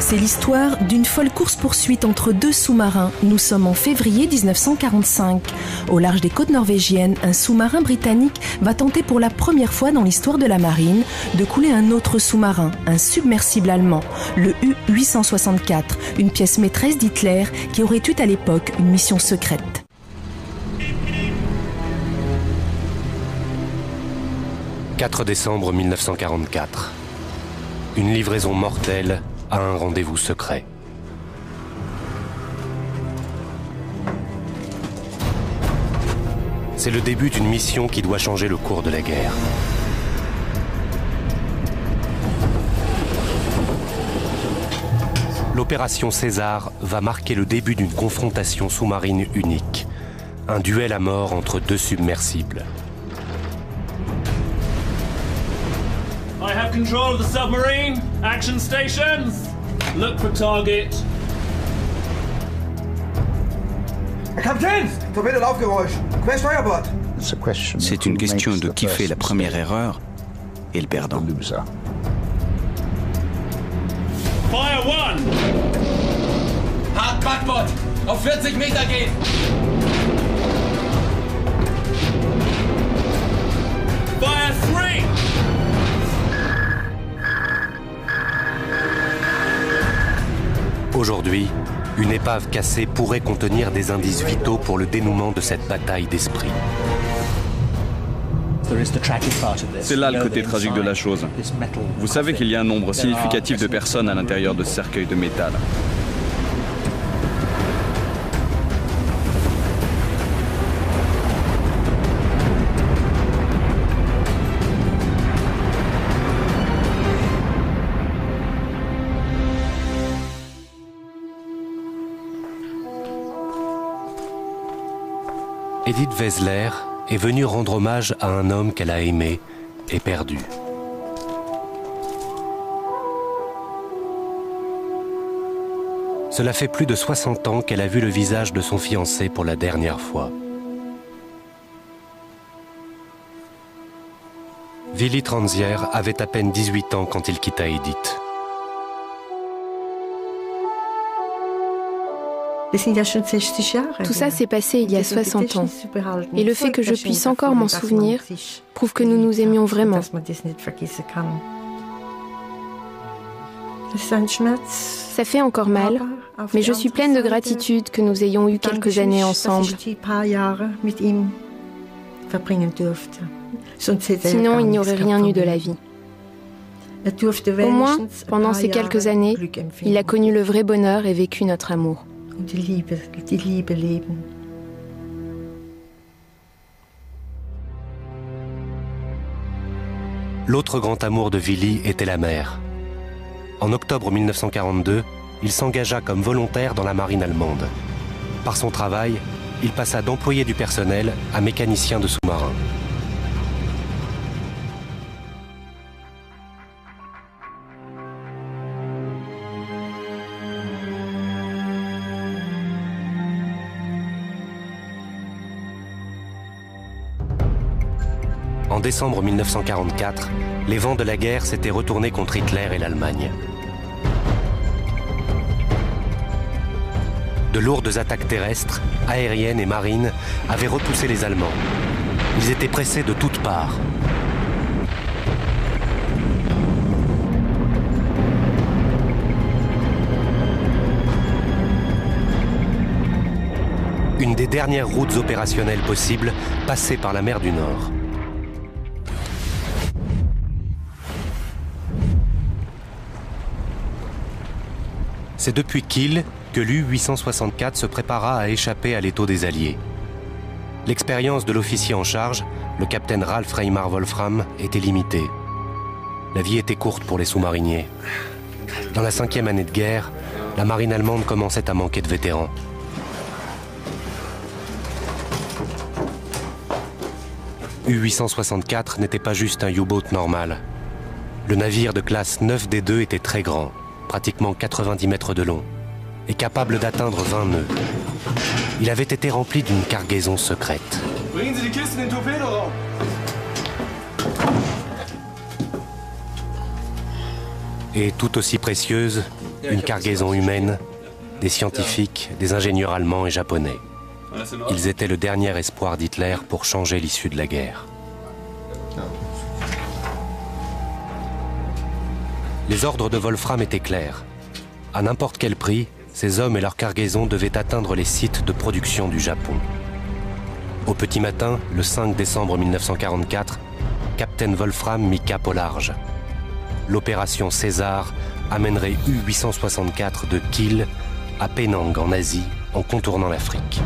C'est l'histoire d'une folle course-poursuite entre deux sous-marins. Nous sommes en février 1945. Au large des côtes norvégiennes, un sous-marin britannique va tenter pour la première fois dans l'histoire de la marine de couler un autre sous-marin, un submersible allemand, le U-864, une pièce maîtresse d'Hitler qui aurait eu à l'époque une mission secrète. « 4 décembre 1944. Une livraison mortelle à un rendez-vous secret. C'est le début d'une mission qui doit changer le cours de la guerre. L'opération César va marquer le début d'une confrontation sous-marine unique. Un duel à mort entre deux submersibles. I have control of the submarine. Action stations. Look for target. Herr Kapitän! Torpedo-Laufgeräusch. Quer Steuerbord. C'est une question de qui fait la première erreur et le perdant. Fire one. Hart Backbord. Auf 40 Meter gehen. Fire three. Aujourd'hui, une épave cassée pourrait contenir des indices vitaux pour le dénouement de cette bataille d'esprit. C'est là le côté tragique de la chose. Vous savez qu'il y a un nombre significatif de personnes à l'intérieur de ce cercueil de métal. Edith Wessler est venue rendre hommage à un homme qu'elle a aimé et perdu. Cela fait plus de 60 ans qu'elle a vu le visage de son fiancé pour la dernière fois. Willy Transier avait à peine 18 ans quand il quitta Edith. Tout ça s'est passé il y a 60 ans. Et le fait que je puisse encore m'en souvenir prouve que nous nous aimions vraiment. Ça fait encore mal, mais je suis pleine de gratitude que nous ayons eu quelques années ensemble. Sinon, il n'y aurait rien eu de la vie. Au moins, pendant ces quelques années, il a connu le vrai bonheur et vécu notre amour. L'autre grand amour de Willy était la mer. En octobre 1942, il s'engagea comme volontaire dans la marine allemande. Par son travail, il passa d'employé du personnel à mécanicien de sous-marin. En décembre 1944, les vents de la guerre s'étaient retournés contre Hitler et l'Allemagne. De lourdes attaques terrestres, aériennes et marines avaient repoussé les Allemands. Ils étaient pressés de toutes parts. Une des dernières routes opérationnelles possibles passait par la mer du Nord. C'est depuis Kiel que l'U-864 se prépara à échapper à l'étau des Alliés. L'expérience de l'officier en charge, le capitaine Ralph Reimar Wolfram, était limitée. La vie était courte pour les sous-mariniers. Dans la 5e année de guerre, la marine allemande commençait à manquer de vétérans. U-864 n'était pas juste un U-boat normal. Le navire de classe 9D2 était très grand, pratiquement 90 mètres de long, et capable d'atteindre 20 nœuds. Il avait été rempli d'une cargaison secrète. Et tout aussi précieuse, Une cargaison humaine, des scientifiques, des ingénieurs allemands et japonais. Ils étaient le dernier espoir d'Hitler pour changer l'issue de la guerre. Les ordres de Wolfram étaient clairs. À n'importe quel prix, ces hommes et leur cargaison devaient atteindre les sites de production du Japon. Au petit matin, le 5 décembre 1944, Captain Wolfram mit cap au large. L'opération César amènerait U-864 de Kiel à Penang en Asie en contournant l'Afrique.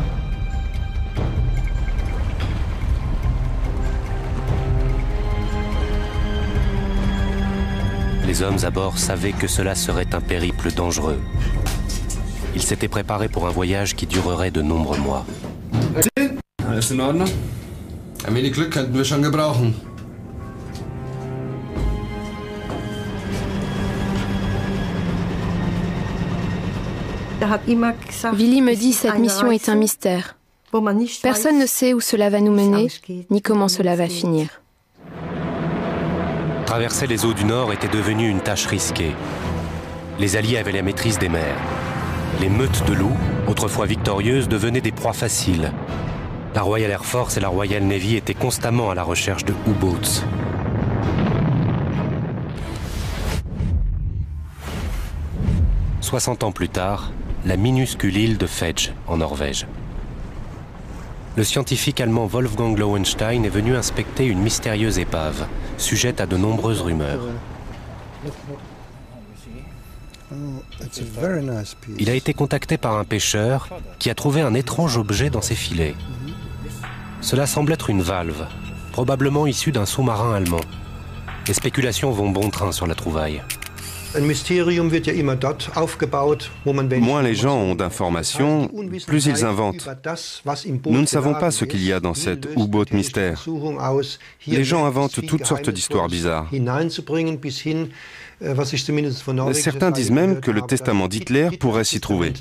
Les hommes à bord savaient que cela serait un périple dangereux. Ils s'étaient préparés pour un voyage qui durerait de nombreux mois. Alles in Ordnung? Ein wenig Glück könnten wir schon gebrauchen. Willy me dit cette mission est un mystère. Personne ne sait où cela va nous mener, ni comment cela va finir. Traverser les eaux du Nord était devenu une tâche risquée. Les Alliés avaient la maîtrise des mers. Les meutes de loups, autrefois victorieuses, devenaient des proies faciles. La Royal Air Force et la Royal Navy étaient constamment à la recherche de U-boats. « 60 ans plus tard, la minuscule île de Fedje, en Norvège. Le scientifique allemand Wolfgang Lowenstein est venu inspecter une mystérieuse épave, sujette à de nombreuses rumeurs. Il a été contacté par un pêcheur qui a trouvé un étrange objet dans ses filets. Cela semble être une valve, probablement issue d'un sous-marin allemand. Les spéculations vont bon train sur la trouvaille. Moins les gens ont d'informations, plus ils inventent. Nous ne savons pas ce qu'il y a dans cette U-boat mystère. Les gens inventent toutes sortes d'histoires bizarres. Certains disent même que le testament d'Hitler pourrait s'y trouver.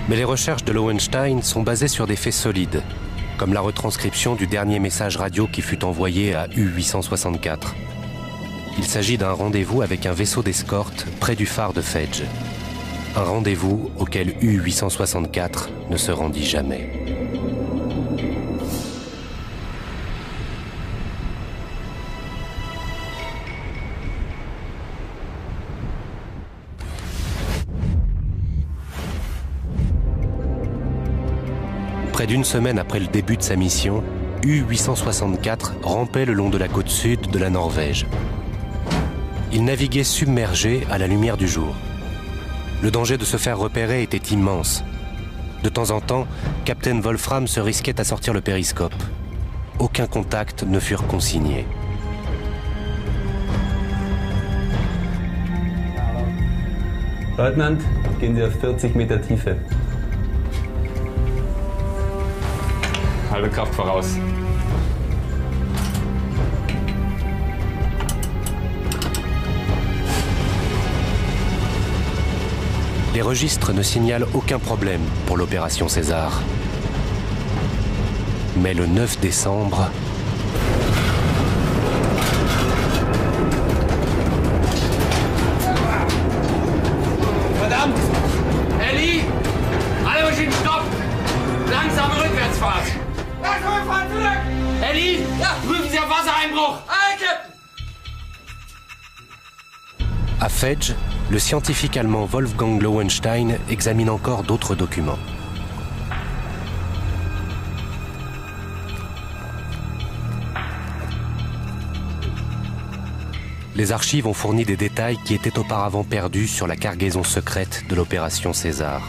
Mais les recherches de Lowenstein sont basées sur des faits solides, comme la retranscription du dernier message radio qui fut envoyé à U-864. Il s'agit d'un rendez-vous avec un vaisseau d'escorte près du phare de Fedje. Un rendez-vous auquel U-864 ne se rendit jamais. Près d'une semaine après le début de sa mission, U-864 rampait le long de la côte sud de la Norvège. Il naviguait submergé à la lumière du jour. Le danger de se faire repérer était immense. De temps en temps, Captain Wolfram se risquait à sortir le périscope. Aucun contact ne furent consignés. Leutnant, gehen Sie auf 40 Meter Tiefe. Halbe Kraft voraus. Les registres ne signalent aucun problème pour l'opération César. Mais le 9 décembre... Verdammt! Ellie! Alle Maschinen stopp! Langsame Rückwärtsfahrt! Langsam fahren zurück! Ellie! Ja! Prüfen Sie auf Wassereinbruch! Aye, Captain! À Fedje, le scientifique allemand Wolfgang Lowenstein examine encore d'autres documents. Les archives ont fourni des détails qui étaient auparavant perdus sur la cargaison secrète de l'opération César.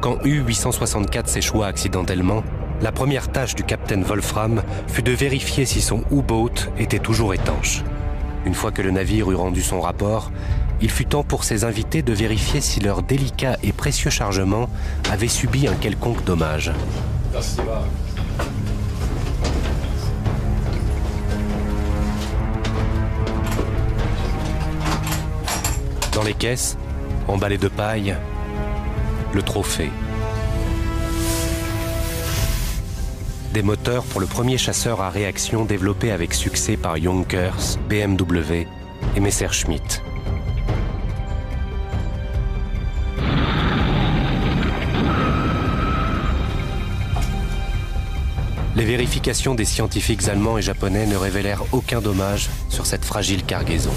Quand U-864 s'échoua accidentellement, la première tâche du capitaine Wolfram fut de vérifier si son U-boat était toujours étanche. Une fois que le navire eut rendu son rapport, il fut temps pour ses invités de vérifier si leur délicat et précieux chargement avait subi un quelconque dommage. Dans les caisses, emballé de paille, le trophée. Des moteurs pour le premier chasseur à réaction développé avec succès par Junkers, BMW et Messerschmitt. Les vérifications des scientifiques allemands et japonais ne révélèrent aucun dommage sur cette fragile cargaison.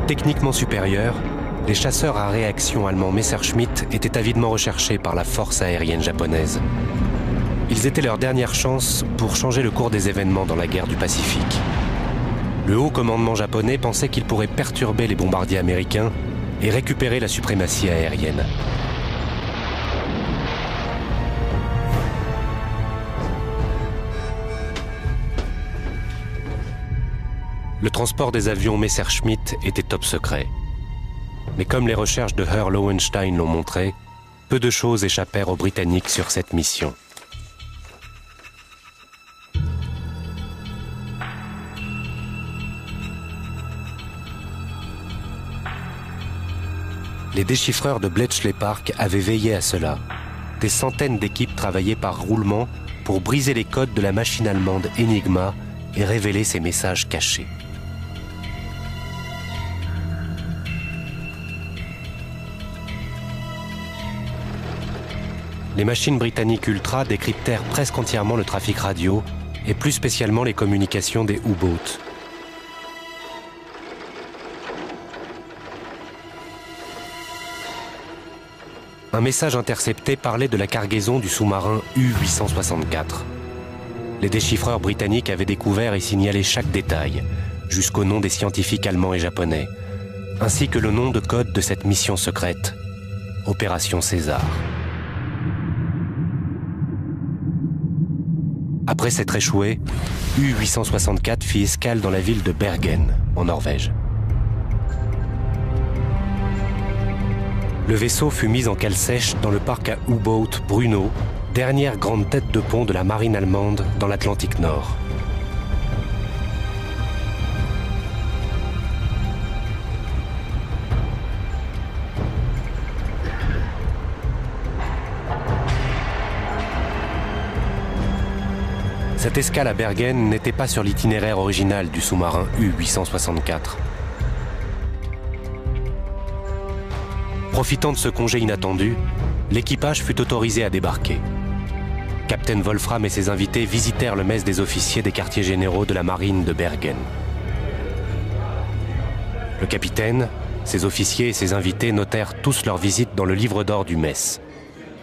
Techniquement supérieurs, les chasseurs à réaction allemands Messerschmitt étaient avidement recherchés par la force aérienne japonaise. Ils étaient leur dernière chance pour changer le cours des événements dans la guerre du Pacifique. Le haut commandement japonais pensait qu'il pourrait perturber les bombardiers américains et récupérer la suprématie aérienne. Le transport des avions Messerschmitt était top secret. Mais comme les recherches de Herr Lowenstein l'ont montré, peu de choses échappèrent aux Britanniques sur cette mission. Les déchiffreurs de Bletchley Park avaient veillé à cela. Des centaines d'équipes travaillaient par roulement pour briser les codes de la machine allemande Enigma et révéler ses messages cachés. Les machines britanniques Ultra décryptèrent presque entièrement le trafic radio et plus spécialement les communications des U-boats. Un message intercepté parlait de la cargaison du sous-marin U-864. Les déchiffreurs britanniques avaient découvert et signalé chaque détail, jusqu'au nom des scientifiques allemands et japonais, ainsi que le nom de code de cette mission secrète, Opération César. Après s'être échoué, U-864 fit escale dans la ville de Bergen, en Norvège. Le vaisseau fut mis en cale sèche dans le parc à U-boat Bruno, dernière grande tête de pont de la marine allemande dans l'Atlantique Nord. Cette escale à Bergen n'était pas sur l'itinéraire original du sous-marin U-864. Profitant de ce congé inattendu, l'équipage fut autorisé à débarquer. Captain Wolfram et ses invités visitèrent le mess des officiers des quartiers généraux de la marine de Bergen. Le capitaine, ses officiers et ses invités notèrent tous leur visite dans le livre d'or du mess.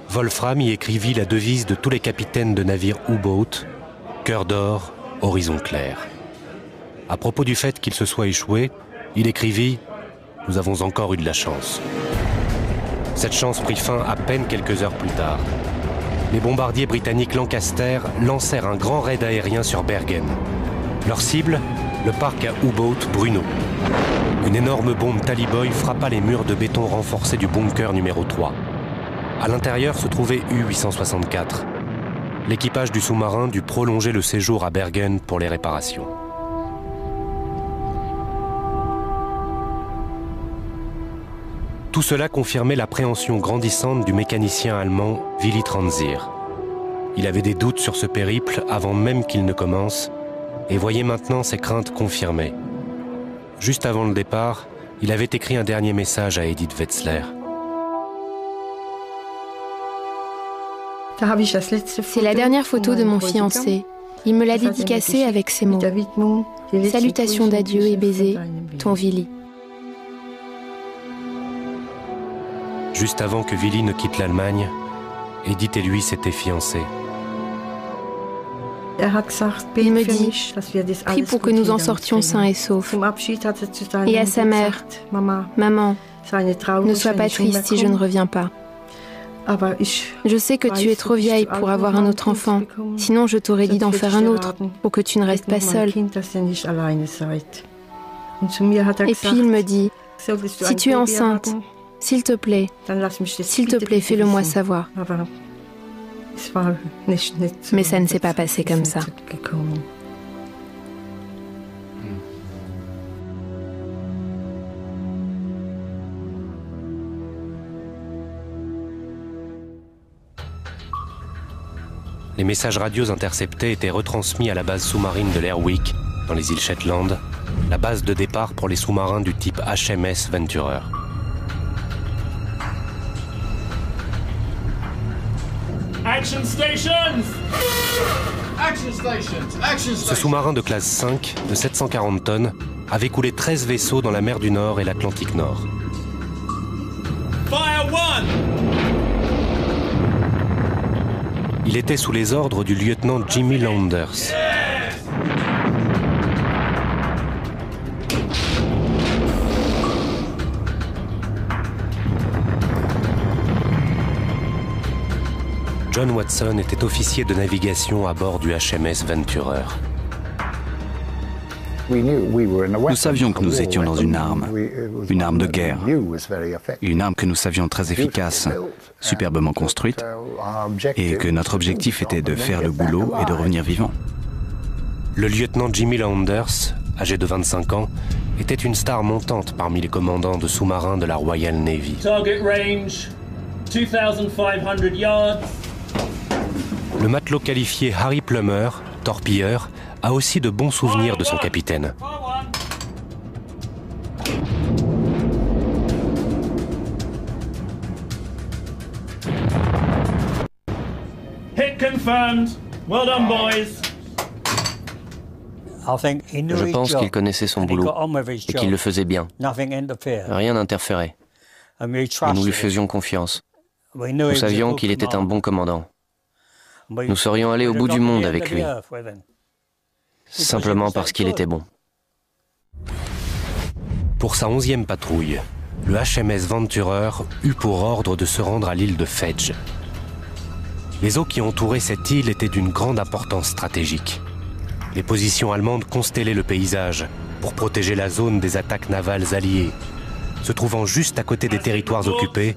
Wolfram y écrivit la devise de tous les capitaines de navires U-boat, cœur d'or, horizon clair. À propos du fait qu'il se soit échoué, il écrivit « Nous avons encore eu de la chance ». Cette chance prit fin à peine quelques heures plus tard. Les bombardiers britanniques Lancaster lancèrent un grand raid aérien sur Bergen. Leur cible, le parc à U-boat Bruno. Une énorme bombe Taliboy frappa les murs de béton renforcés du bunker numéro 3. À l'intérieur se trouvait U-864. L'équipage du sous-marin dut prolonger le séjour à Bergen pour les réparations. Tout cela confirmait l'appréhension grandissante du mécanicien allemand Willy Transier. Il avait des doutes sur ce périple avant même qu'il ne commence et voyait maintenant ses craintes confirmées. Juste avant le départ, il avait écrit un dernier message à Edith Wetzler. C'est la dernière photo de mon fiancé. Il me l'a dédicacée avec ces mots. Salutations d'adieu et baisers, ton Willy. Juste avant que Willy ne quitte l'Allemagne, Edith et lui s'étaient fiancés. Il me dit, prie pour que nous en sortions sains et saufs. Et à sa mère, maman, ne sois pas triste si je ne reviens pas. Je sais que tu es trop vieille pour avoir un autre enfant, sinon je t'aurais dit d'en faire un autre, pour que tu ne restes pas seule. Et puis il me dit, si tu es enceinte, s'il te plaît, fais-le moi savoir. Mais ça ne s'est pas passé comme ça. les messages radios interceptés étaient retransmis à la base sous-marine de l'Airwick, dans les îles Shetland, la base de départ pour les sous-marins du type HMS Venturer. Action stations! Ce sous-marin de classe 5, de 740 tonnes, avait coulé 13 vaisseaux dans la mer du Nord et l'Atlantique Nord. Fire one! Il était sous les ordres du lieutenant Jimmy Landers. John Watson était officier de navigation à bord du HMS Venturer. Nous savions que nous étions dans une arme de guerre, une arme que nous savions très efficace, superbement construite, et que notre objectif était de faire le boulot et de revenir vivant. Le lieutenant Jimmy Landers, âgé de 25 ans, était une star montante parmi les commandants de sous-marins de la Royal Navy. Target range 2500 yards. Le matelot qualifié Harry Plummer, torpilleur, a aussi de bons souvenirs de son capitaine. Hit confirmed. Well done, boys. Je pense qu'il connaissait son boulot et qu'il le faisait bien. Rien n'interférait. Et nous lui faisions confiance. Nous savions qu'il était un bon commandant. Nous serions allés au bout du monde avec lui, simplement parce qu'il était bon. Pour sa 11e patrouille, le HMS Venturer eut pour ordre de se rendre à l'île de Fedge. Les eaux qui entouraient cette île étaient d'une grande importance stratégique. Les positions allemandes constellaient le paysage pour protéger la zone des attaques navales alliées. Se trouvant juste à côté des territoires occupés,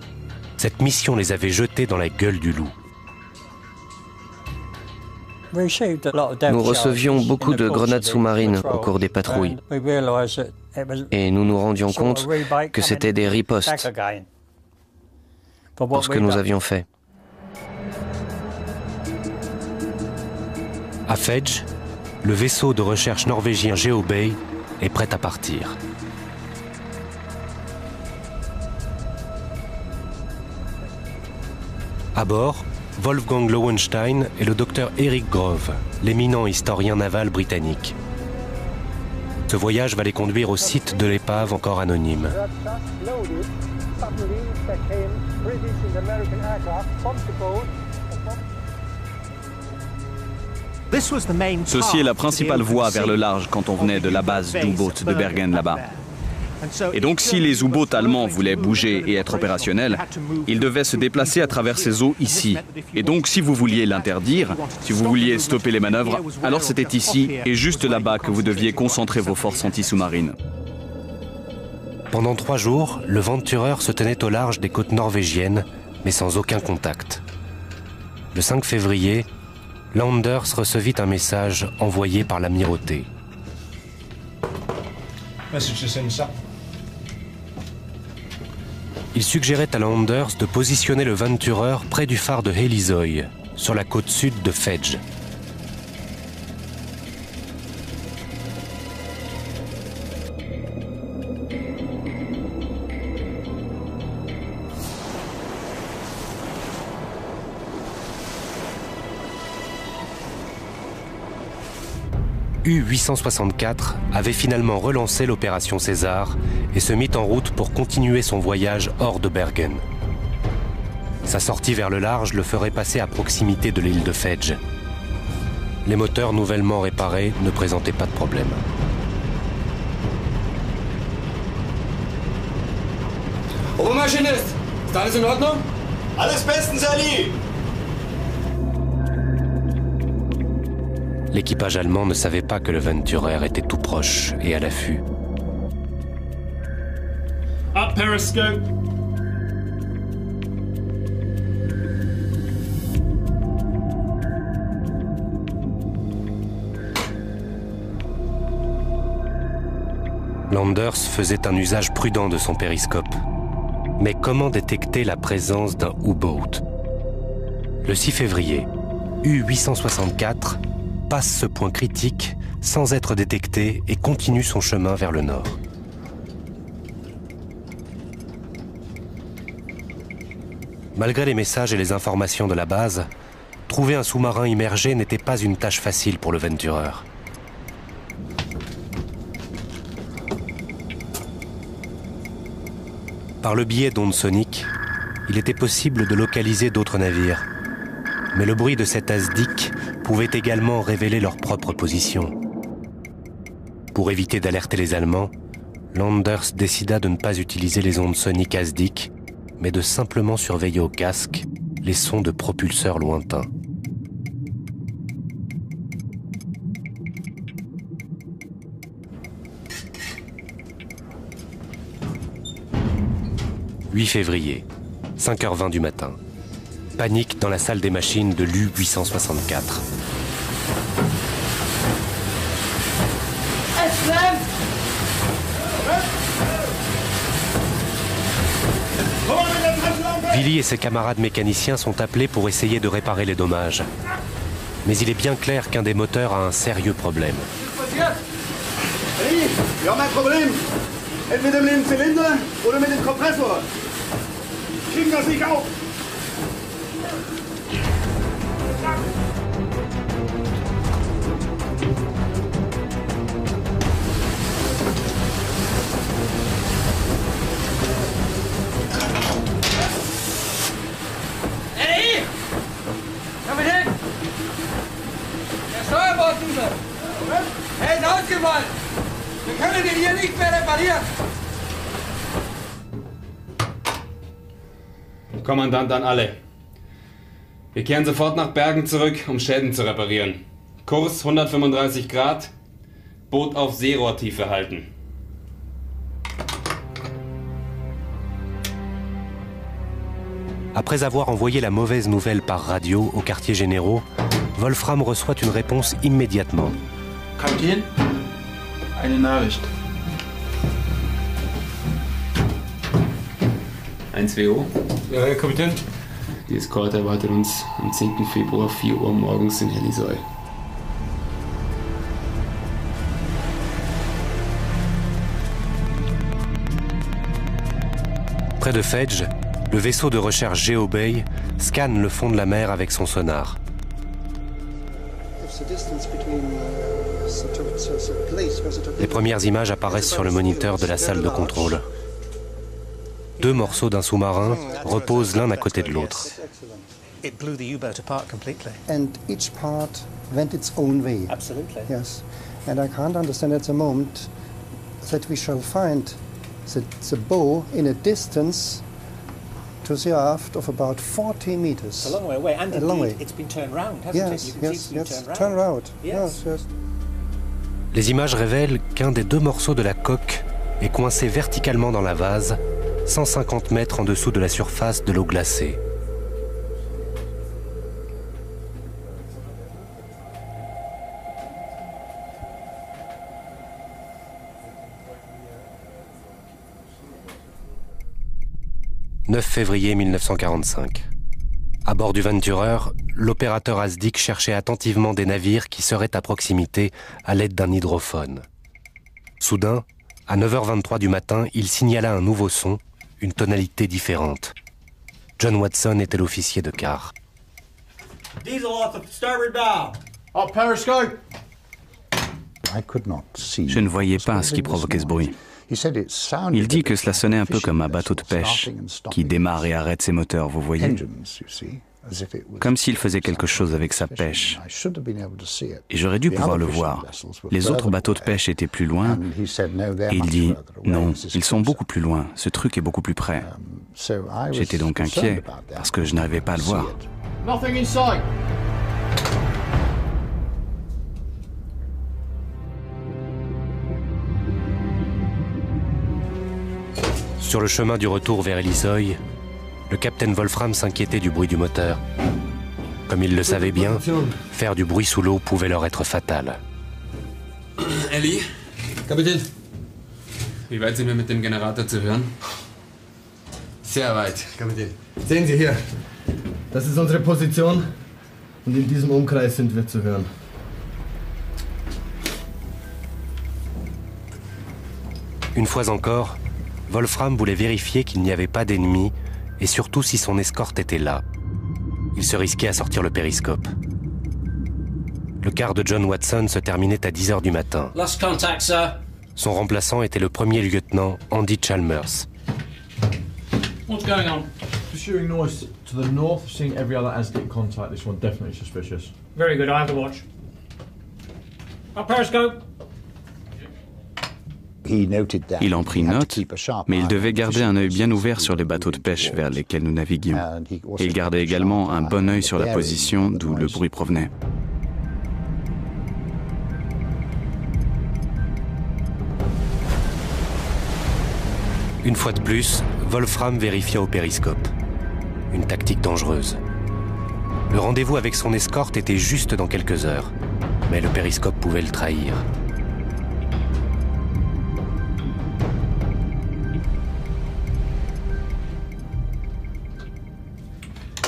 cette mission les avait jetés dans la gueule du loup. Nous recevions beaucoup de grenades sous-marines au cours des patrouilles et nous nous rendions compte que c'était des ripostes pour ce que nous avions fait. À Fedge, le vaisseau de recherche norvégien GeoBay est prêt à partir. À bord, Wolfgang Lowenstein et le docteur Eric Grove, l'éminent historien naval britannique. Ce voyage va les conduire au site de l'épave encore anonyme. Ceci est la principale voie vers le large quand on venait de la base d'U-Boot de Bergen là-bas. Et donc si les U-Boats allemands voulaient bouger et être opérationnels, ils devaient se déplacer à travers ces eaux ici. Et donc si vous vouliez l'interdire, si vous vouliez stopper les manœuvres, alors c'était ici et juste là-bas que vous deviez concentrer vos forces anti-sous-marines. Pendant 3 jours, le Venturer se tenait au large des côtes norvégiennes, mais sans aucun contact. Le 5 février, Landers recevit un message envoyé par l'amirauté. Il suggérait à Landers de positionner le Venturer près du phare de Helisoy, sur la côte sud de Fedge. U-864 avait finalement relancé l'opération César et se mit en route pour continuer son voyage hors de Bergen. Sa sortie vers le large le ferait passer à proximité de l'île de Fedge. Les moteurs nouvellement réparés ne présentaient pas de problème. Obermaschinist, ist alles in Ordnung? Alles bestens, Ali! L'équipage allemand ne savait pas que le Venturer était tout proche et à l'affût. Up periscope. Landers faisait un usage prudent de son périscope. Mais comment détecter la présence d'un U-boat ? Le 6 février, U-864 passe ce point critique sans être détecté et continue son chemin vers le nord. Malgré les messages et les informations de la base, trouver un sous-marin immergé n'était pas une tâche facile pour le Venturer. Par le biais d'ondes soniques, il était possible de localiser d'autres navires. Mais le bruit de cet ASDIC pouvait également révéler leur propre position. Pour éviter d'alerter les Allemands, Landers décida de ne pas utiliser les ondes soniques ASDIC, mais de simplement surveiller au casque les sons de propulseurs lointains. « 8 février, 5h20 du matin. Panique dans la salle des machines de l'U-864. Willy et ses camarades mécaniciens sont appelés pour essayer de réparer les dommages. Mais il est bien clair qu'un des moteurs a un sérieux problème. Hey, wir haben ein Problem. Entweder mit dem Zylinder oder mit dem Kompressor. Kriegen das nicht auf. Hey! Kapitän! Der Steuerbordsucher! Er ist ausgefallen! Wir können den hier nicht mehr reparieren! Kommandant an alle. Wir kehren sofort nach Bergen zurück, um Schäden zu reparieren. Kurs 135 Grad, Boot auf Seerohrtiefe halten. Après avoir envoyé la mauvaise nouvelle par radio aux quartiers généraux, Wolfram reçoit une réponse immédiatement. Kapitän, eine Nachricht. 1WO? Ja, Herr Kapitän. Die Eskorte erwartet uns am 10. Februar 4 Uhr morgens in Helisoy. Près de Fedge, le vaisseau de recherche GeoBay scanne le fond de la mer avec son sonar. Les premières images apparaissent sur le moniteur de la salle de contrôle. Deux morceaux d'un sous-marin reposent l'un à côté de l'autre. And each part went its own way. Absolutely. Yes. And I can't understand at the moment that we shall find the bow in a distance to the aft of about 40 meters. It's a long way away, and a long way. It's been turned round, hasn't yes, it? You can yes, see yes, it's been turned round. Yes. Yes. Les images révèlent qu'un des deux morceaux de la coque est coincé verticalement dans la vase, 150 mètres en dessous de la surface de l'eau glacée. « 9 février 1945. À bord du Venturer, l'opérateur ASDIC cherchait attentivement des navires qui seraient à proximité à l'aide d'un hydrophone. Soudain, à 9h23 du matin, il signala un nouveau son, une tonalité différente. John Watson était l'officier de quart. Diesel off the starboard bow. Up periscope. Je ne voyais pas ce qui provoquait ce bruit. Il dit que cela sonnait un peu comme un bateau de pêche qui démarre et arrête ses moteurs, vous voyez, comme s'il faisait quelque chose avec sa pêche. Et j'aurais dû pouvoir le voir. Les autres bateaux de pêche étaient plus loin, et il dit « Non, ils sont beaucoup plus loin, ce truc est beaucoup plus près ». J'étais donc inquiet, parce que je n'arrivais pas à le voir. Nothing in sight. Sur le chemin du retour vers Helisoy, le capitaine Wolfram s'inquiétait du bruit du moteur. Comme il le savait bien, faire du bruit sous l'eau pouvait leur être fatal. Ellie? Kapitän? Wie weit sind wir mit dem Generator zu hören? Sehr weit, Kapitän. Sehen Sie hier, das ist unsere Position. Und in diesem Umkreis sind wir zu hören. Une fois encore, Wolfram voulait vérifier qu'il n'y avait pas d'ennemis et surtout si son escorte était là. Il se risquait à sortir le périscope. Le quart de John Watson se terminait à 10 h du matin. Lost contact, sir. Son remplaçant était le premier lieutenant Andy Chalmers. What's going on? Pursuing noise to the north, seeing every other Aztec contact. This one definitely suspicious. Very good, I have the watch. Up periscope. Il en prit note, mais il devait garder un œil bien ouvert sur les bateaux de pêche vers lesquels nous naviguions. Et il gardait également un bon œil sur la position d'où le bruit provenait. Une fois de plus, Wolfram vérifia au périscope. Une tactique dangereuse. Le rendez-vous avec son escorte était juste dans quelques heures, mais le périscope pouvait le trahir.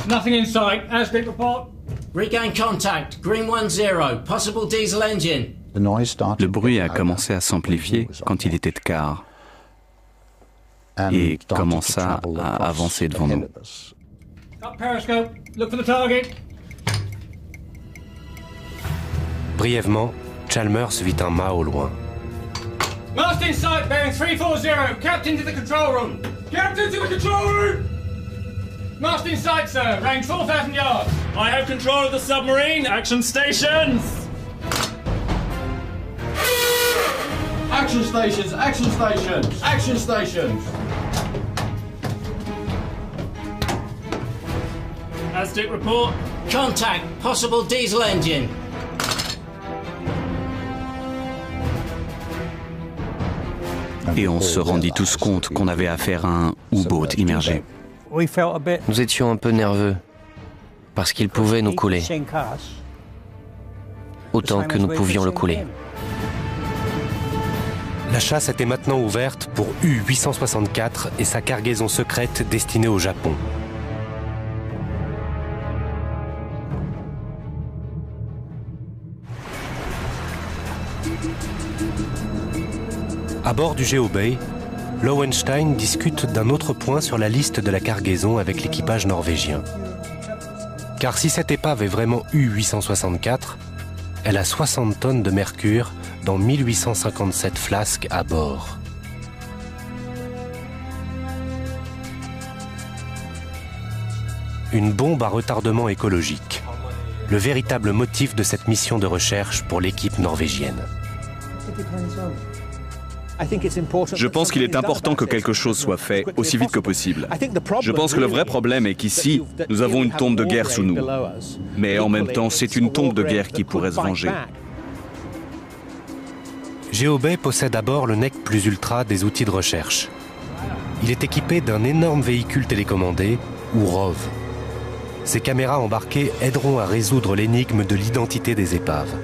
Nothing in sight. Aztec report. Regain contact. Green 10. Possible diesel engine. Le bruit a commencé à s'amplifier quand il était de quart et commença à avancer devant nous. Up periscope. Look for the target. Brièvement, Chalmers vit un mât au loin. Mast in sight, bearing 340. Captain to the control room. Captain to the control room. Mast in sight, sir. Range 4,000 yards. I have control of the submarine. Action stations. Action stations, action stations, action stations. Aztec report. Contact. Possible diesel engine. Et on se rendit tous compte qu'on avait affaire à un U-boat immergé. Nous étions un peu nerveux, parce qu'il pouvait nous couler, autant que nous pouvions le couler. La chasse était maintenant ouverte pour U-864 et sa cargaison secrète destinée au Japon. À bord du Geobay, Lowenstein discute d'un autre point sur la liste de la cargaison avec l'équipage norvégien. Car si cette épave est vraiment U-864, elle a 60 tonnes de mercure dans 1857 flasques à bord. Une bombe à retardement écologique. Le véritable motif de cette mission de recherche pour l'équipe norvégienne. Je pense qu'il est important que quelque chose soit fait aussi vite que possible. Je pense que le vrai problème est qu'ici, nous avons une tombe de guerre sous nous. Mais en même temps, c'est une tombe de guerre qui pourrait se venger. Geobay possède d'abord le Nec Plus Ultra des outils de recherche. Il est équipé d'un énorme véhicule télécommandé, ou ROV. Ces caméras embarquées aideront à résoudre l'énigme de l'identité des épaves.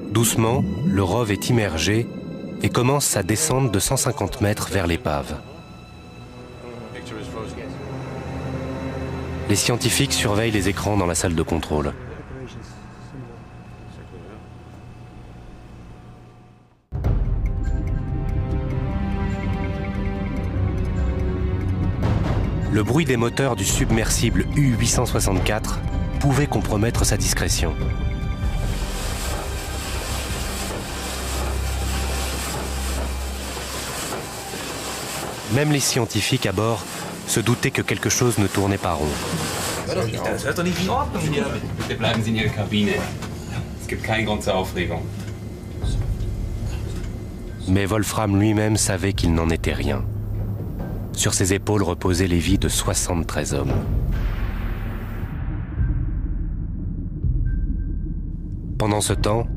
Doucement, le ROV est immergé et commence sa descente de 150 mètres vers l'épave. Les scientifiques surveillent les écrans dans la salle de contrôle. Le bruit des moteurs du submersible U-864 pouvait compromettre sa discrétion. Même les scientifiques à bord se doutaient que quelque chose ne tournait pas rond. Bitte bleiben Sie in Ihrer Kabine. Es gibt keinen Grund zur Aufregung. Mais Wolfram lui-même savait qu'il n'en était rien. Sur ses épaules reposaient les vies de 73 hommes. Pendant ce temps,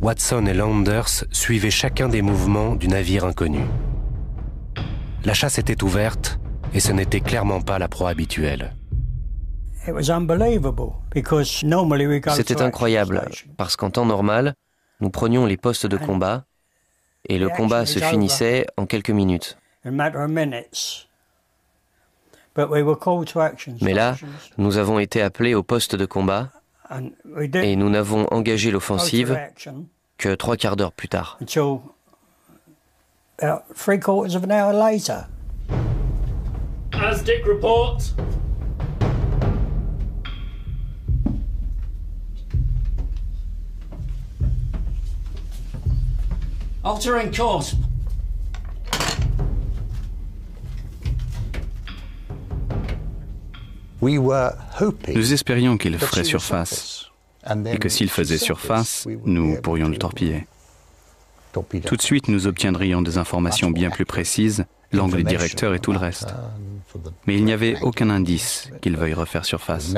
Watson et Landers suivaient chacun des mouvements du navire inconnu. La chasse était ouverte et ce n'était clairement pas la proie habituelle. C'était incroyable, parce qu'en temps normal, nous prenions les postes de combat et le combat se finissait en quelques minutes. Mais là, nous avons été appelés au poste de combat et nous n'avons engagé l'offensive que 3/4 d'heure plus tard. ASDIC report. Altering course. Nous espérions qu'il ferait surface, et que s'il faisait surface, nous pourrions le torpiller. Tout de suite, nous obtiendrions des informations bien plus précises, l'angle directeur et tout le reste. Mais il n'y avait aucun indice qu'il veuille refaire surface.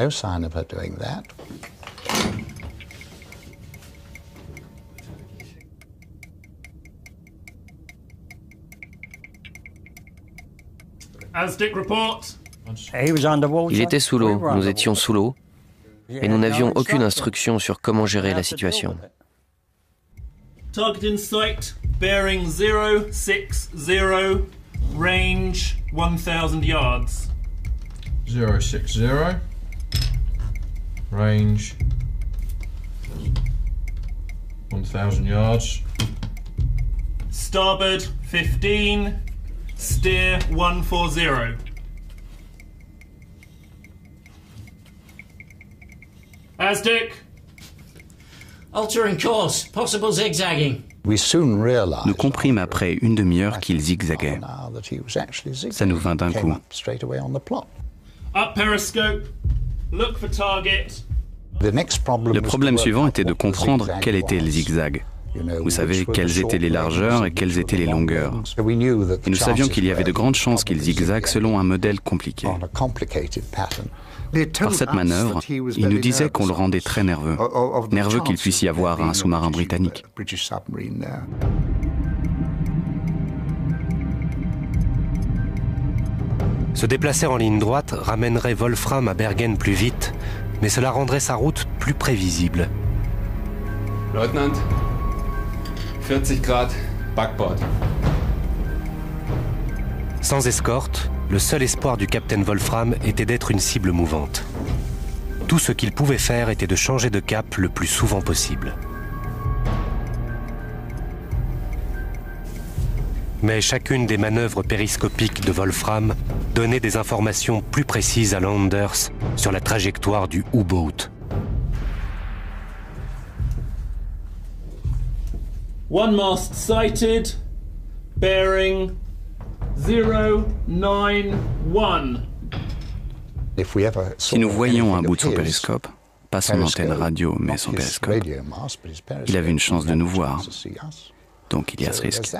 ASDIC report. Il était sous l'eau, nous étions sous l'eau, et nous n'avions aucune instruction sur comment gérer la situation. Target in sight, bearing 060, range 1000 yards. 060, range 1000 yards. Starboard 15, steer 140. ASDIC. Altering course, possible zigzagging. Nous comprîmes après une demi-heure qu'il zigzaguait. Ça nous vint d'un coup. Up periscope. Look for target. Le problème suivant était de comprendre quel était le zigzag. Vous savez quelles étaient les largeurs et quelles étaient les longueurs. Et nous savions qu'il y avait de grandes chances qu'il zigzague selon un modèle compliqué. Par cette manœuvre, il nous disait qu'on le rendait très nerveux. Nerveux qu'il puisse y avoir un sous-marin britannique. Se déplacer en ligne droite ramènerait Wolfram à Bergen plus vite, mais cela rendrait sa route plus prévisible. Lieutenant, 40 grad, backboard. Sans escorte, le seul espoir du capitaine Wolfram était d'être une cible mouvante. Tout ce qu'il pouvait faire était de changer de cap le plus souvent possible. Mais chacune des manœuvres périscopiques de Wolfram donnait des informations plus précises à Landers sur la trajectoire du U-boat. One mast sighted, bearing 091. Si nous voyions un bout de son périscope, pas son antenne radio, mais son périscope, il avait une chance de nous voir. Donc il y a ce risque.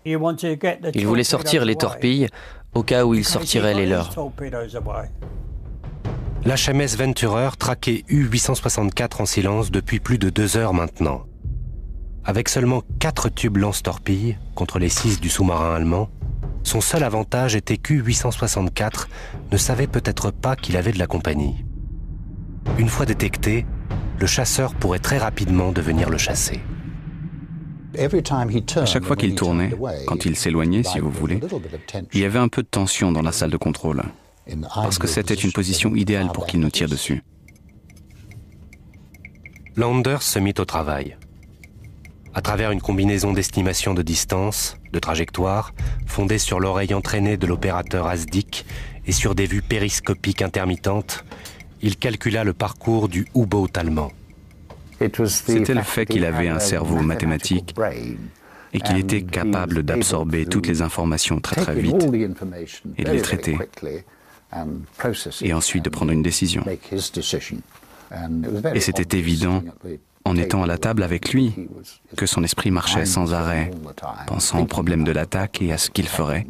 Il voulait sortir les torpilles au cas où il sortirait les leurs. L'HMS Venturer traquait U-864 en silence depuis plus de 2 heures maintenant. Avec seulement 4 tubes lance-torpilles contre les 6 du sous-marin allemand, son seul avantage était qu'U-864 ne savait peut-être pas qu'il avait de la compagnie. Une fois détecté, le chasseur pourrait très rapidement devenir le chassé. À chaque fois qu'il tournait, quand il s'éloignait, si vous voulez, il y avait un peu de tension dans la salle de contrôle, parce que c'était une position idéale pour qu'il nous tire dessus. Landers se mit au travail. À travers une combinaison d'estimation de distance, de trajectoire, fondée sur l'oreille entraînée de l'opérateur ASDIC et sur des vues périscopiques intermittentes, il calcula le parcours du U-boat allemand. C'était le fait qu'il avait un cerveau mathématique et qu'il était capable d'absorber toutes les informations très très vite et de les traiter et ensuite de prendre une décision. Et c'était évident, en étant à la table avec lui, que son esprit marchait sans arrêt, pensant aux problèmes de l'attaque et à ce qu'il ferait.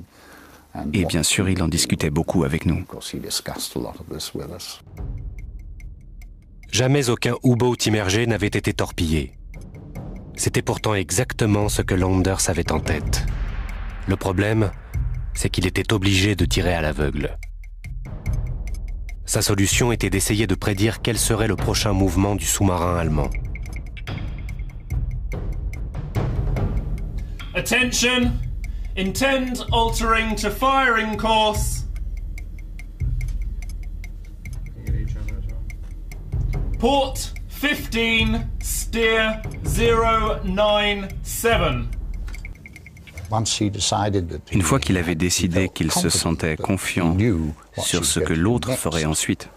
Et bien sûr, il en discutait beaucoup avec nous. Jamais aucun U-boat immergé n'avait été torpillé. C'était pourtant exactement ce que Landers avait en tête. Le problème, c'est qu'il était obligé de tirer à l'aveugle. Sa solution était d'essayer de prédire quel serait le prochain mouvement du sous-marin allemand. Attention! Intend altering to firing course. Port 15, steer 097. Une fois qu'il avait décidé qu'il se sentait confiant sur ce que l'autre ferait ensuite,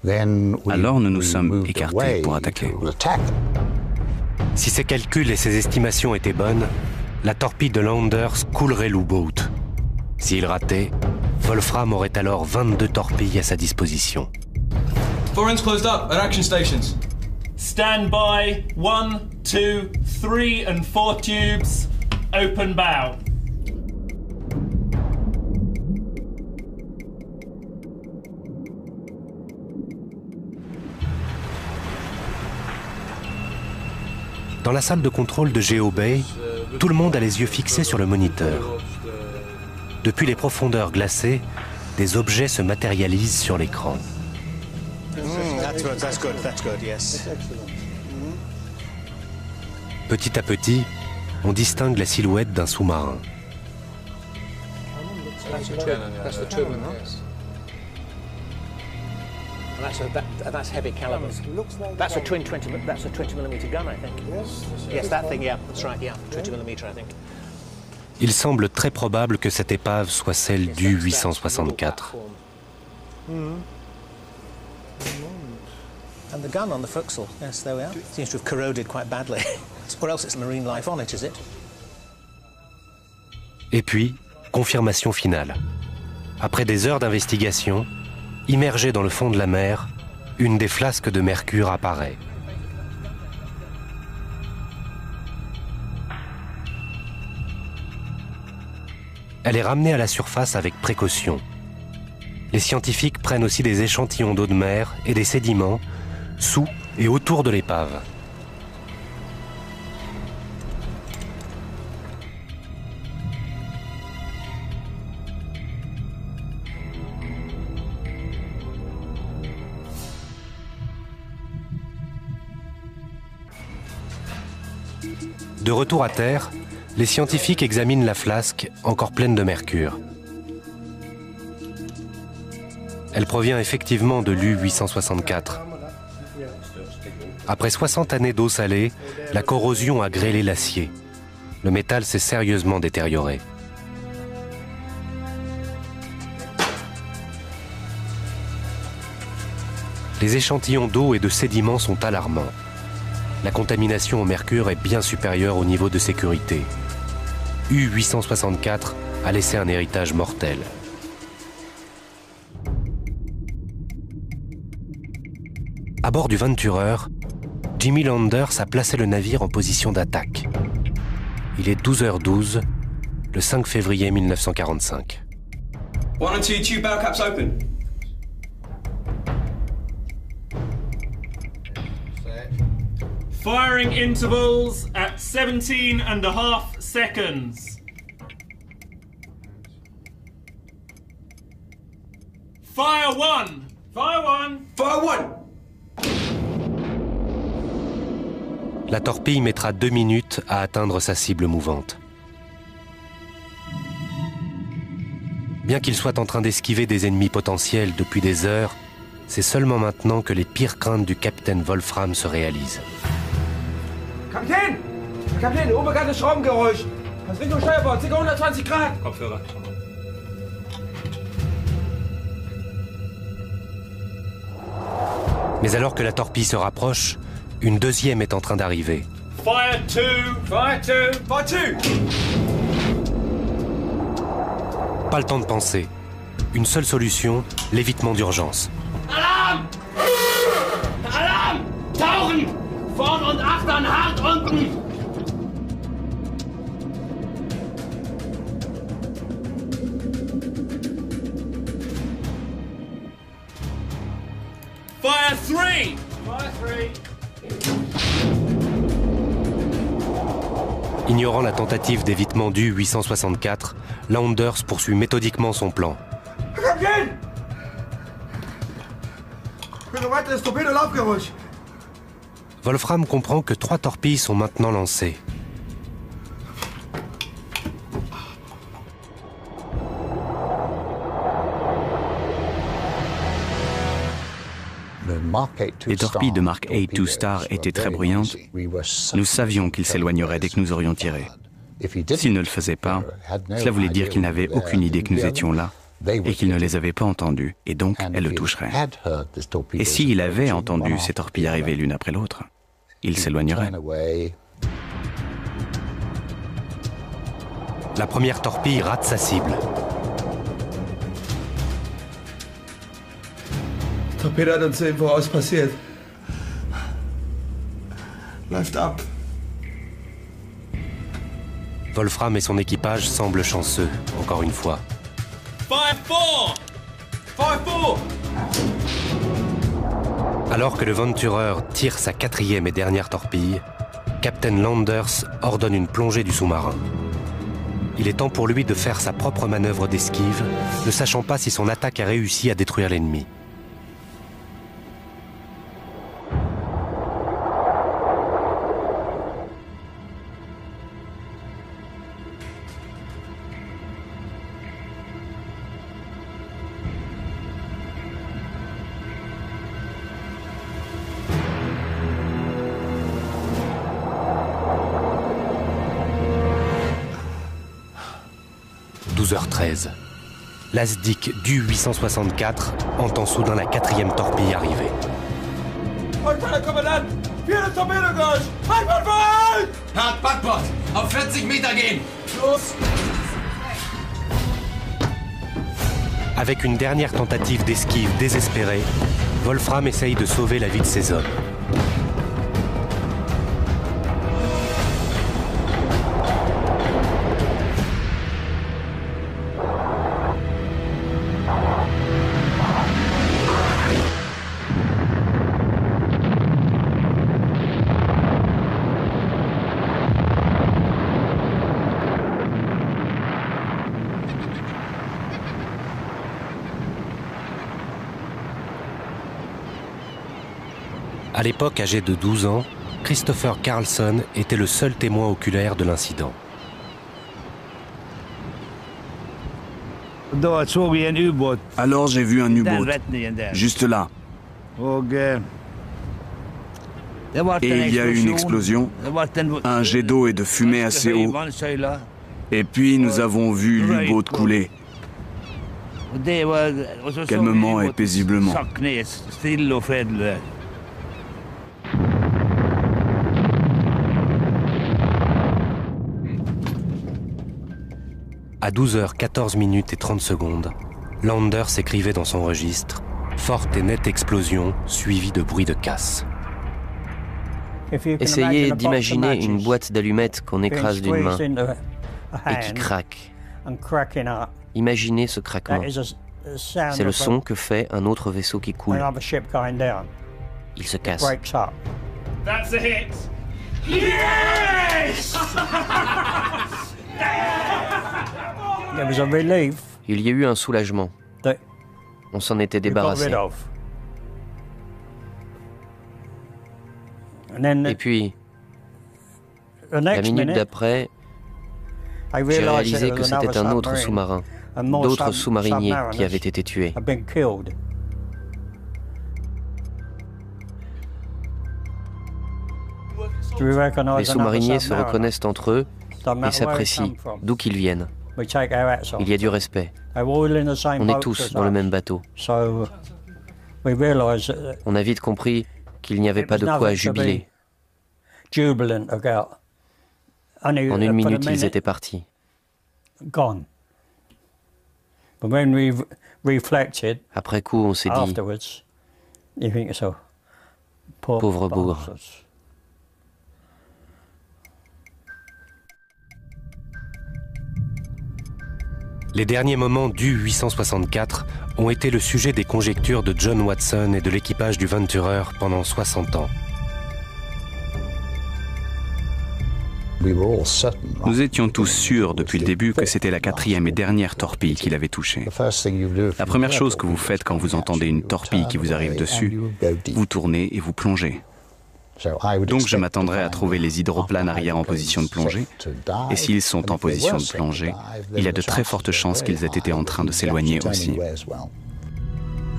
alors nous nous sommes écartés pour attaquer. Si ses calculs et ses estimations étaient bonnes, la torpille de Landers coulerait l'U-boat. S'il ratait, Wolfram aurait alors 22 torpilles à sa disposition. Four ends closed up at action stations. Stand by. 1, 2, 3 and 4 tubes. Open bow. Dans la salle de contrôle de Geo Bay, tout le monde a les yeux fixés sur le moniteur. Depuis les profondeurs glacées, des objets se matérialisent sur l'écran. Petit à petit, on distingue la silhouette d'un sous-marin. That's heavy caliber. That's a 20 mm gun, I think. Yes, that thing, yeah, that's right, yeah, 20 mm, I think. Il semble très probable que cette épave soit celle du 864. And the gun on the forecastle, yes, there we are. Seems to have corroded quite badly. Or else it's marine life on it, is it? Et puis, confirmation finale. Après des heures d'investigation, immergée dans le fond de la mer, une des flasques de mercure apparaît. Elle est ramenée à la surface avec précaution. Les scientifiques prennent aussi des échantillons d'eau de mer et des sédiments sous et autour de l'épave. De retour à terre, les scientifiques examinent la flasque encore pleine de mercure. Elle provient effectivement de l'U-864. Après 60 années d'eau salée, la corrosion a grêlé l'acier. Le métal s'est sérieusement détérioré. Les échantillons d'eau et de sédiments sont alarmants. La contamination au mercure est bien supérieure au niveau de sécurité. U-864 a laissé un héritage mortel. À bord du Venturer, Jimmy Landers a placé le navire en position d'attaque. Il est 12h12, le 5 février 1945. 1 and 2 tube barrel caps open. Firing intervals at 17.5 seconds. Fire 1! Fire 1! Fire 1! La torpille mettra 2 minutes à atteindre sa cible mouvante. Bien qu'il soit en train d'esquiver des ennemis potentiels depuis des heures, c'est seulement maintenant que les pires craintes du capitaine Wolfram se réalisent. Kapitän! Kapitän, Obergang des Schraubengeräusch. Das Richtung Steuerbord, ca. 120 Grad. Kopfhörer. Mais alors que la torpille se rapproche, une deuxième est en train d'arriver. Fire 2! Fire 2! Fire 2! Pas le temps de penser. Une seule solution, l'évitement d'urgence. Alarm! Alarm! Tauchen! Vorn und achtern hart unten! Fire 3! Fire 3! Ignorant la tentative d'évitement du 864, Landers poursuit méthodiquement son plan. Kapitän! Für ein weiteres Torpedo-Laufgeräusch. Wolfram comprend que 3 torpilles sont maintenant lancées. Les torpilles de marque A2 Star étaient très bruyantes. Nous savions qu'ils s'éloigneraient dès que nous aurions tiré. S'ils ne le faisaient pas, cela voulait dire qu'ils n'avaient aucune idée que nous étions là et qu'ils ne les avaient pas entendus, et donc elles le toucheraient. Et s'il avait entendu ces torpilles arriver l'une après l'autre, il s'éloignerait. La première torpille rate sa cible. Torpedo hat uns im Voraus passiert. Läuft ab. Wolfram et son équipage semblent chanceux, encore une fois. 5-4! 5-4! Alors que le Venturer tire sa quatrième et dernière torpille, Captain Landers ordonne une plongée du sous-marin. Il est temps pour lui de faire sa propre manœuvre d'esquive, ne sachant pas si son attaque a réussi à détruire l'ennemi. – 12h13. L'Asdic du 864 entend soudain la quatrième torpille arriver. Halt, Herr Kommandant! Vierte Torpedogauge! Halt, bereit! Herr Backbord, auf 40 Meter gehen! Los! Avec une dernière tentative d'esquive désespérée, Wolfram essaye de sauver la vie de ses hommes. À l'époque, âgé de 12 ans, Christopher Carlson était le seul témoin oculaire de l'incident. Alors j'ai vu un U-boat, juste là. Et il y a eu une explosion, un jet d'eau et de fumée assez haut. Et puis nous avons vu l'U-boat couler. Calmement et paisiblement. À 12h14 et 30 secondes, Landers écrivait dans son registre « Forte et nette explosion suivie de bruit de casse ». Essayez d'imaginer une boîte d'allumettes qu'on écrase d'une main et qui craque. Imaginez ce craquement. C'est le son que fait un autre vaisseau qui coule. Il se casse. That's a hit! Yes! Il y a eu un soulagement. On s'en était débarrassé. Et puis, la minute d'après, j'ai réalisé que c'était un autre sous-marin, d'autres sous-mariniers qui avaient été tués. Les sous-mariniers se reconnaissent entre eux et s'apprécient d'où qu'ils viennent. Il y a du respect. On est tous dans le même bateau. On a vite compris qu'il n'y avait pas de quoi jubiler. En une minute, ils étaient partis. Après coup, on s'est dit, pauvre bougre. Les derniers moments du 864 ont été le sujet des conjectures de John Watson et de l'équipage du Venturer pendant 60 ans. Nous étions tous sûrs depuis le début que c'était la quatrième et dernière torpille qui l'avait touché. La première chose que vous faites quand vous entendez une torpille qui vous arrive dessus, vous tournez et vous plongez. Donc je m'attendrai à trouver les hydroplanes arrière en position de plongée, et s'ils sont en position de plongée, il y a de très fortes chances qu'ils aient été en train de s'éloigner aussi.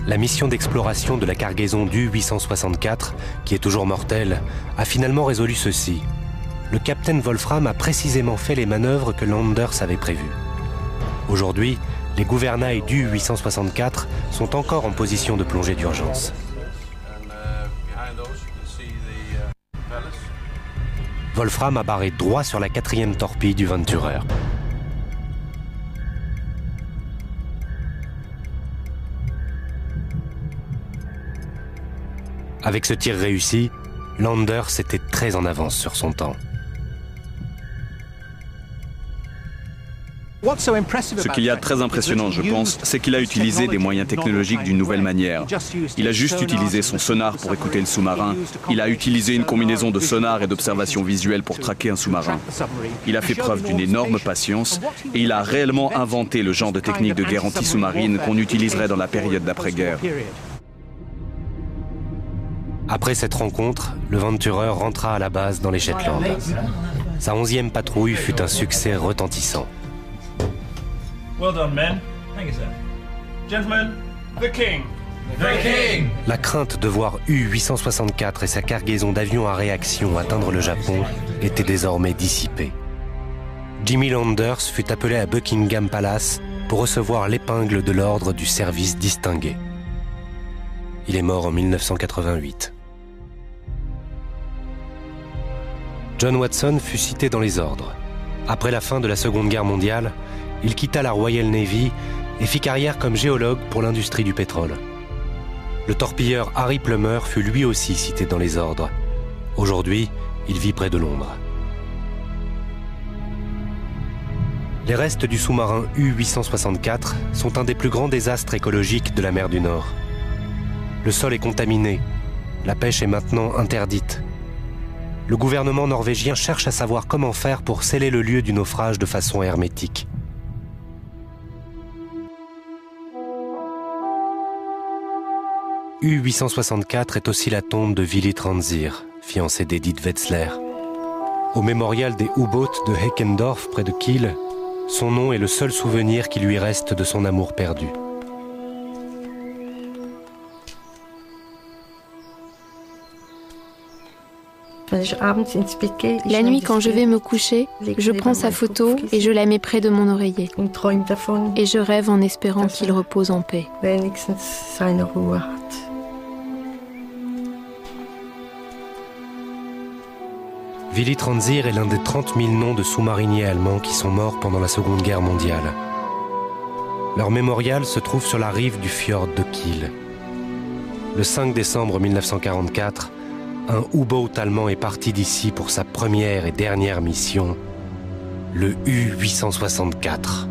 la mission d'exploration de la cargaison d'U-864, qui est toujours mortelle, a finalement résolu ceci. Le capitaine Wolfram a précisément fait les manœuvres que Landers avait prévues. Aujourd'hui, les gouvernails d'U-864 sont encore en position de plongée d'urgence. Wolfram a barré droit sur la 4e torpille du Venturer. Avec ce tir réussi, Landers était très en avance sur son temps. Ce qu'il y a de très impressionnant, je pense, c'est qu'il a utilisé des moyens technologiques d'une nouvelle manière. Il a juste utilisé son sonar pour écouter le sous-marin. Il a utilisé une combinaison de sonar et d'observation visuelle pour traquer un sous-marin. Il a fait preuve d'une énorme patience et il a réellement inventé le genre de technique de guerre anti-sous-marine qu'on utiliserait dans la période d'après-guerre. Après cette rencontre, le Venturer rentra à la base dans les Shetland. Sa 11e patrouille fut un succès retentissant. Well done, men. Thank you, sir. Gentlemen, the King. The King. La crainte de voir U-864 et sa cargaison d'avions à réaction atteindre le Japon était désormais dissipée. Jimmy Landers fut appelé à Buckingham Palace pour recevoir l'épingle de l'ordre du service distingué. Il est mort en 1988. John Watson fut cité dans les ordres. Après la fin de la Seconde Guerre mondiale, il quitta la Royal Navy et fit carrière comme géologue pour l'industrie du pétrole. Le torpilleur Harry Plummer fut lui aussi cité dans les ordres. Aujourd'hui, il vit près de Londres. Les restes du sous-marin U-864 sont un des plus grands désastres écologiques de la mer du Nord. Le sol est contaminé, la pêche est maintenant interdite. Le gouvernement norvégien cherche à savoir comment faire pour sceller le lieu du naufrage de façon hermétique. U-864 est aussi la tombe de Willy Transier, fiancé d'Edith Wetzler. Au mémorial des U-boats de Heckendorf, près de Kiel, son nom est le seul souvenir qui lui reste de son amour perdu. La nuit, quand je vais me coucher, je prends sa photo et je la mets près de mon oreiller. Et je rêve en espérant qu'il repose en paix. Willy Transier est l'un des 30 000 noms de sous-mariniers allemands qui sont morts pendant la Seconde Guerre mondiale. Leur mémorial se trouve sur la rive du fjord de Kiel. Le 5 décembre 1944, un U-boat allemand est parti d'ici pour sa première et dernière mission, le U-864.